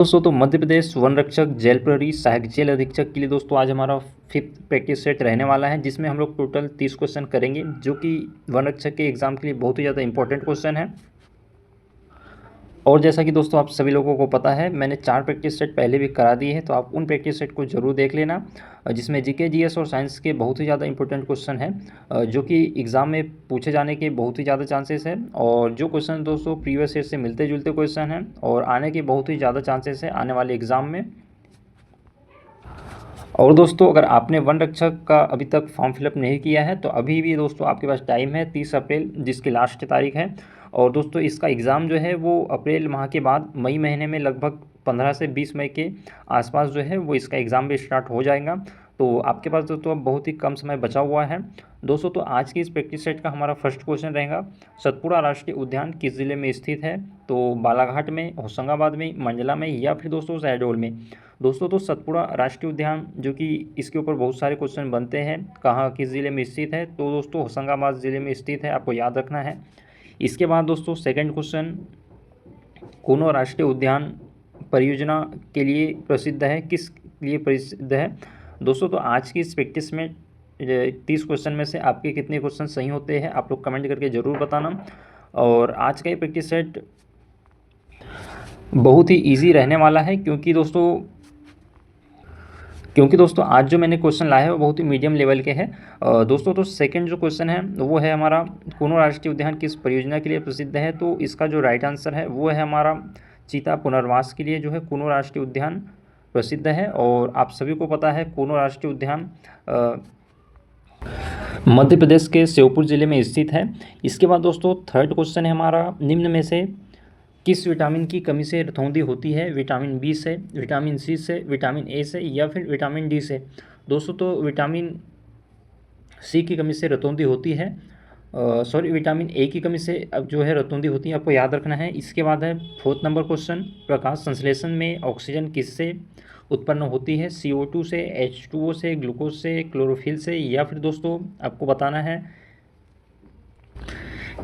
दोस्तों तो मध्य प्रदेश वन रक्षक जेल प्रहरी सहायक जेल अधीक्षक के लिए दोस्तों आज हमारा 5th प्रैक्टिस सेट रहने वाला है, जिसमें हम लोग टोटल 30 क्वेश्चन करेंगे, जो कि वन रक्षक के एग्जाम के लिए बहुत ही ज़्यादा इंपॉर्टेंट क्वेश्चन है। और जैसा कि दोस्तों आप सभी लोगों को पता है, मैंने 4 प्रैक्टिस सेट पहले भी करा दिए हैं, तो आप उन प्रैक्टिस सेट को जरूर देख लेना, जिसमें जीके जीएस और साइंस के बहुत ही ज़्यादा इंपॉर्टेंट क्वेश्चन हैं, जो कि एग्ज़ाम में पूछे जाने के बहुत ही ज़्यादा चांसेस है। और जो क्वेश्चन दोस्तों प्रीवियस ईयर से मिलते जुलते क्वेश्चन हैं और आने के बहुत ही ज़्यादा चांसेस है आने वाले एग्ज़ाम में। और दोस्तों अगर आपने वन रक्षक का अभी तक फॉर्म फिलअप नहीं किया है, तो अभी भी दोस्तों आपके पास टाइम है, 30 अप्रैल जिसकी लास्ट तारीख है। और दोस्तों इसका एग्ज़ाम जो है वो अप्रैल माह के बाद मई महीने में लगभग 15 से 20 मई के आसपास जो है वो इसका एग्ज़ाम भी स्टार्ट हो जाएगा। तो आपके पास दोस्तों अब बहुत ही कम समय बचा हुआ है। दोस्तों तो आज की इस प्रैक्टिस सेट का हमारा फर्स्ट क्वेश्चन रहेगा, सतपुड़ा राष्ट्रीय उद्यान किस ज़िले में स्थित है? तो बालाघाट में, होशंगाबाद में, मंडला में या फिर दोस्तों शहडोल में। दोस्तों तो सतपुड़ा राष्ट्रीय उद्यान, जो कि इसके ऊपर बहुत सारे क्वेश्चन बनते हैं, कहाँ किस ज़िले में स्थित है, तो दोस्तों होशंगाबाद ज़िले में स्थित है, आपको याद रखना है। इसके बाद दोस्तों सेकंड क्वेश्चन, कूनो राष्ट्रीय उद्यान परियोजना के लिए प्रसिद्ध है, किस लिए प्रसिद्ध है? दोस्तों तो आज की इस प्रैक्टिस में 30 क्वेश्चन में से आपके कितने क्वेश्चन सही होते हैं आप लोग कमेंट करके ज़रूर बताना। और आज का ये प्रैक्टिस सेट बहुत ही ईजी रहने वाला है, क्योंकि दोस्तों आज जो मैंने क्वेश्चन लाया है वो बहुत ही मीडियम लेवल के हैं। दोस्तों तो सेकंड जो क्वेश्चन है वो है हमारा, कूनो राष्ट्रीय उद्यान किस परियोजना के लिए प्रसिद्ध है? तो इसका जो राइट आंसर है वो है हमारा चीता पुनर्वास के लिए जो है कूनो राष्ट्रीय उद्यान प्रसिद्ध है। और आप सभी को पता है कूनो राष्ट्रीय उद्यान मध्य प्रदेश के श्योपुर जिले में स्थित है। इसके बाद दोस्तों थर्ड क्वेश्चन है हमारा, निम्न में से किस विटामिन की कमी से रतौंधी होती है? विटामिन बी से, विटामिन सी से, विटामिन ए से या फिर विटामिन डी से? दोस्तों तो विटामिन सी की कमी से रतौंधी होती है, विटामिन ए की कमी से अब जो है रतौंधी होती है, आपको याद रखना है। इसके बाद है फोर्थ नंबर क्वेश्चन, प्रकाश संश्लेषण में ऑक्सीजन किससे उत्पन्न होती है? CO2 से, H2O से, ग्लूकोज से, क्लोरोफिल से या फिर दोस्तों आपको बताना है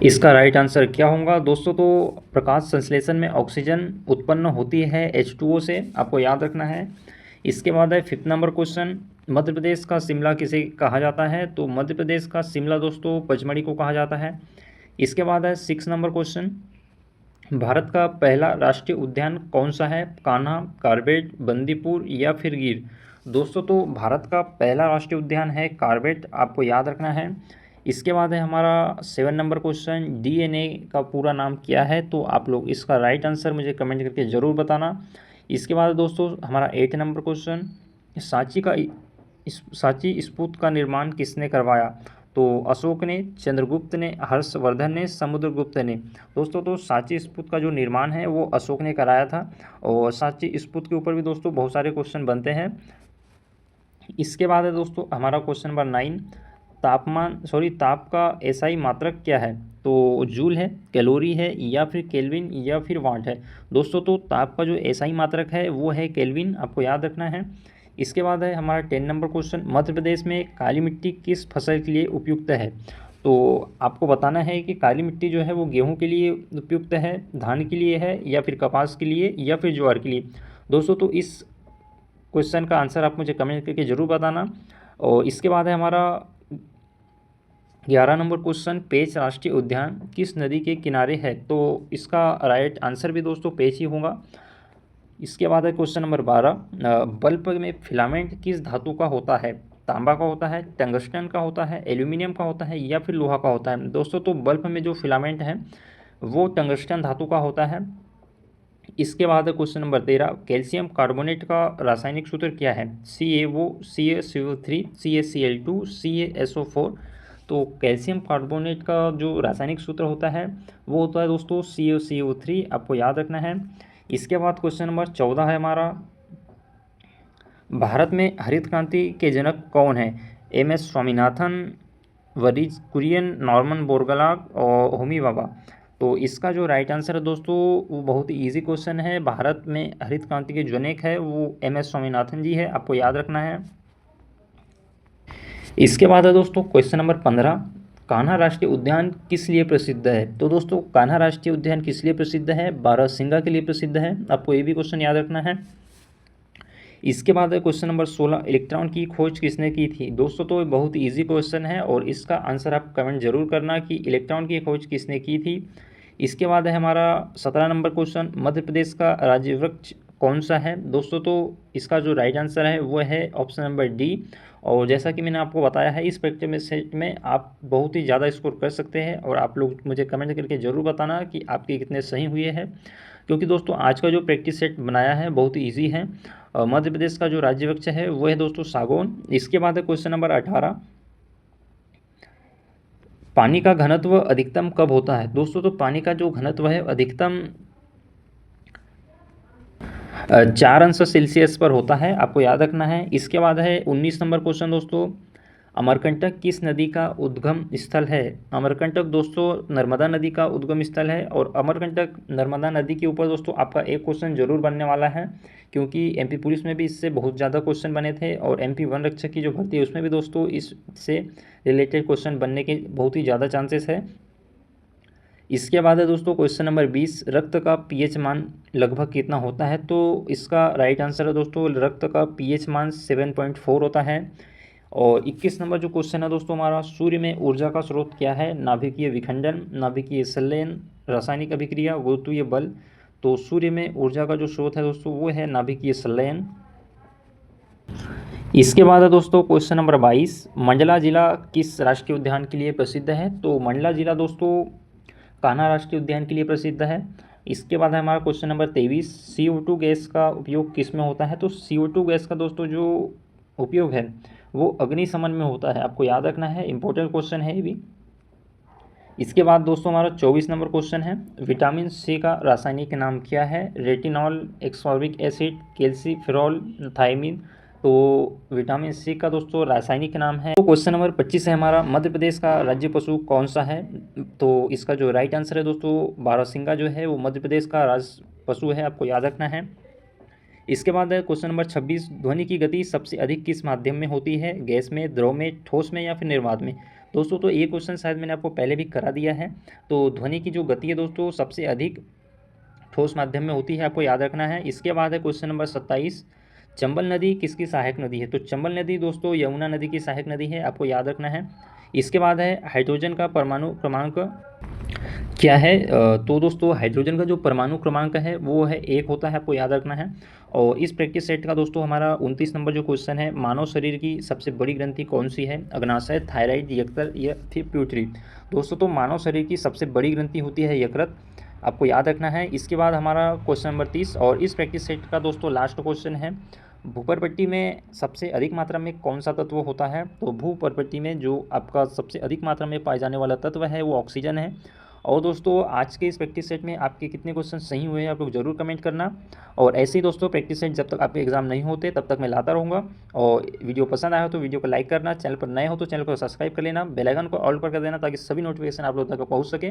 इसका राइट आंसर क्या होगा। दोस्तों तो प्रकाश संश्लेषण में ऑक्सीजन उत्पन्न होती है H2O से, आपको याद रखना है। इसके बाद है fifth number question, Madhya Pradesh का शिमला किसे कहा जाता है? तो मध्य प्रदेश का शिमला दोस्तों पचमढ़ी को कहा जाता है। इसके बाद है सिक्स नंबर क्वेश्चन, भारत का पहला राष्ट्रीय उद्यान कौन सा है? कान्हा, कॉर्बेट, बंदीपुर या फिर गिर? दोस्तों तो भारत का पहला राष्ट्रीय उद्यान है कॉर्बेट, आपको याद रखना है। इसके बाद है हमारा 7 नंबर क्वेश्चन, DNA का पूरा नाम क्या है? तो आप लोग इसका राइट आंसर मुझे कमेंट करके ज़रूर बताना। इसके बाद दोस्तों हमारा 8 नंबर क्वेश्चन, सांची स्तूप का निर्माण किसने करवाया? तो अशोक ने, चंद्रगुप्त ने, हर्षवर्धन ने, समुद्रगुप्त ने? दोस्तों तो सांची स्तूप का जो निर्माण है वो अशोक ने कराया था। और सांची स्तूप के ऊपर भी दोस्तों बहुत सारे क्वेश्चन बनते हैं। इसके बाद है दोस्तों हमारा क्वेश्चन नंबर 9, ताप का एसआई मात्रक क्या है? तो जूल है, कैलोरी है या फिर केल्विन या फिर वाट है? दोस्तों तो ताप का जो एसआई मात्रक है वो है केल्विन, आपको याद रखना है। इसके बाद है हमारा 10 नंबर क्वेश्चन, मध्य प्रदेश में काली मिट्टी किस फसल के लिए उपयुक्त है? तो आपको बताना है कि काली मिट्टी जो है वो गेहूं के लिए उपयुक्त है, धान के लिए है या फिर कपास के लिए या फिर ज्वार के लिए? दोस्तों तो इस क्वेश्चन का आंसर आप मुझे कमेंट करके ज़रूर बताना। और इसके बाद है हमारा 11 नंबर क्वेश्चन, पेंच राष्ट्रीय उद्यान किस नदी के किनारे है? तो इसका राइट आंसर भी दोस्तों पेंच ही होगा। इसके बाद है क्वेश्चन नंबर 12, बल्ब में फिलामेंट किस धातु का होता है? तांबा का होता है, टंगस्टन का होता है, एल्यूमिनियम का होता है या फिर लोहा का होता है? दोस्तों तो बल्ब में जो फिलामेंट है वो टंगस्टन धातु का होता है। इसके बाद है क्वेश्चन नंबर 13, कैल्शियम कार्बोनेट का रासायनिक सूत्र क्या है? CaO, CaCO3, CaCl2, CaSO4? तो कैल्शियम कार्बोनेट का जो रासायनिक सूत्र होता है वो होता है दोस्तों CaCO3, आपको याद रखना है। इसके बाद क्वेश्चन नंबर 14 है हमारा, भारत में हरित क्रांति के जनक कौन है? MS Swaminathan, Verghese Kurien, Norman Borlaug और होमी भाभा? तो इसका जो राइट आंसर है दोस्तों वो बहुत ही ईजी क्वेश्चन है, भारत में हरित क्रांति के जनक है वो MS स्वामीनाथन जी है, आपको याद रखना है। इसके बाद है दोस्तों क्वेश्चन नंबर 15, कान्हा राष्ट्रीय उद्यान किस लिए प्रसिद्ध है? तो दोस्तों कान्हा राष्ट्रीय उद्यान किस लिए प्रसिद्ध है? बारहसिंगा के लिए प्रसिद्ध है। आपको ये भी क्वेश्चन याद रखना है। इसके बाद है क्वेश्चन नंबर 16, इलेक्ट्रॉन की खोज किसने की थी? दोस्तों तो बहुत इजी क्वेश्चन है और इसका आंसर आप कमेंट जरूर करना कि इलेक्ट्रॉन की खोज किसने की थी। इसके बाद है हमारा 17 नंबर क्वेश्चन, मध्य प्रदेश का राज्य वृक्ष कौन सा है? दोस्तों तो इसका जो राइट आंसर है वो है ऑप्शन नंबर डी। और जैसा कि मैंने आपको बताया है, इस प्रैक्टिस में सेट में आप बहुत ही ज़्यादा स्कोर कर सकते हैं और आप लोग मुझे कमेंट करके ज़रूर बताना कि आपके कितने सही हुए हैं, क्योंकि दोस्तों आज का जो प्रैक्टिस सेट बनाया है बहुत ही ईजी है। मध्य प्रदेश का जो राज्य वृक्ष है वो है दोस्तों सागौन। इसके बाद है क्वेश्चन नंबर 18, पानी का घनत्व अधिकतम कब होता है? दोस्तों तो पानी का जो घनत्व है अधिकतम 4 अंश सेल्सियस पर होता है, आपको याद रखना है। इसके बाद है 19 नंबर क्वेश्चन दोस्तों, अमरकंटक किस नदी का उद्गम स्थल है? अमरकंटक दोस्तों नर्मदा नदी का उद्गम स्थल है और अमरकंटक नर्मदा नदी के ऊपर दोस्तों आपका एक क्वेश्चन जरूर बनने वाला है, क्योंकि एमपी पुलिस में भी इससे बहुत ज़्यादा क्वेश्चन बने थे और एमपी वन रक्षक की जो भर्ती है उसमें भी दोस्तों इससे रिलेटेड क्वेश्चन बनने के बहुत ही ज़्यादा चांसेस है। इसके बाद है दोस्तों क्वेश्चन नंबर 20, रक्त का पीएच मान लगभग कितना होता है? तो इसका राइट आंसर है दोस्तों रक्त का पीएच मान 7.4 होता है। और 21 नंबर जो क्वेश्चन है दोस्तों हमारा, सूर्य में ऊर्जा का स्रोत क्या है? नाभिकीय विखंडन, नाभिकीय संलयन, रासायनिक अभिक्रिया, गुरुत्वीय बल। तो सूर्य में ऊर्जा का जो स्रोत है दोस्तों वो है नाभिकीय संलयन। इसके बाद है दोस्तों क्वेश्चन नंबर 22, मंडला जिला किस राष्ट्रीय उद्यान के लिए प्रसिद्ध है? तो मंडला जिला दोस्तों कान्हा राष्ट्रीय उद्यान के लिए प्रसिद्ध है। इसके बाद है हमारा क्वेश्चन नंबर 23, CO2 गैस का उपयोग किस में होता है? तो CO2 गैस का दोस्तों जो उपयोग है वो अग्निशमन में होता है, आपको याद रखना है, इंपॉर्टेंट क्वेश्चन है ये भी। इसके बाद दोस्तों हमारा 24 नंबर क्वेश्चन है, विटामिन सी का रासायनिक नाम क्या है? Retinol, ascorbic acid, calciferol, thiamine. तो विटामिन सी का दोस्तों रासायनिक नाम है। तो क्वेश्चन नंबर 25 है हमारा, मध्य प्रदेश का राज्य पशु कौन सा है? तो इसका जो राइट आंसर है दोस्तों बारहसिंगा जो है वो मध्य प्रदेश का राज्य पशु है, आपको याद रखना है। इसके बाद है क्वेश्चन नंबर 26, ध्वनि की गति सबसे अधिक किस माध्यम में होती है? गैस में, द्रव में, ठोस में या फिर निर्वात में? दोस्तों तो ये क्वेश्चन शायद मैंने आपको पहले भी करा दिया है। तो ध्वनि की जो गति है दोस्तों सबसे अधिक ठोस माध्यम में होती है, आपको याद रखना है। इसके बाद है क्वेश्चन नंबर 27, चंबल नदी किसकी सहायक नदी है? तो चंबल नदी दोस्तों यमुना नदी की सहायक नदी है, आपको याद रखना है। इसके बाद है हाइड्रोजन का परमाणु क्रमांक क्या है? तो दोस्तों हाइड्रोजन का जो परमाणु क्रमांक है वो है 1 होता है, आपको याद रखना है। और इस प्रैक्टिस सेट का दोस्तों हमारा 29 नंबर जो क्वेश्चन है, मानव शरीर की सबसे बड़ी ग्रंथि कौन सी है? अग्नाशय, थायराइड, यकृत या फिर प्यूटरी? दोस्तों तो मानव शरीर की सबसे बड़ी ग्रंथि होती है यकृत, आपको याद रखना है। इसके बाद हमारा क्वेश्चन नंबर 30 और इस प्रैक्टिस सेट का दोस्तों लास्ट क्वेश्चन है, भूपर्पट्टी में सबसे अधिक मात्रा में कौन सा तत्व होता है? तो भूपर्पट्टी में जो आपका सबसे अधिक मात्रा में पाए जाने वाला तत्व है वो ऑक्सीजन है। और दोस्तों आज के इस प्रैक्टिस सेट में आपके कितने क्वेश्चन सही हुए हैं आप लोग जरूर कमेंट करना। और ऐसे ही दोस्तों प्रैक्टिस सेट जब तक आपके एग्जाम नहीं होते तब तक मैं लाता रहूँगा। और वीडियो पसंद आया हो तो वीडियो को लाइक करना, चैनल पर नए हो तो चैनल को सब्सक्राइब कर लेना, बेल आइकन को ऑल पर कर देना ताकि सभी नोटिफिकेशन आप लोग तक पहुँच सके।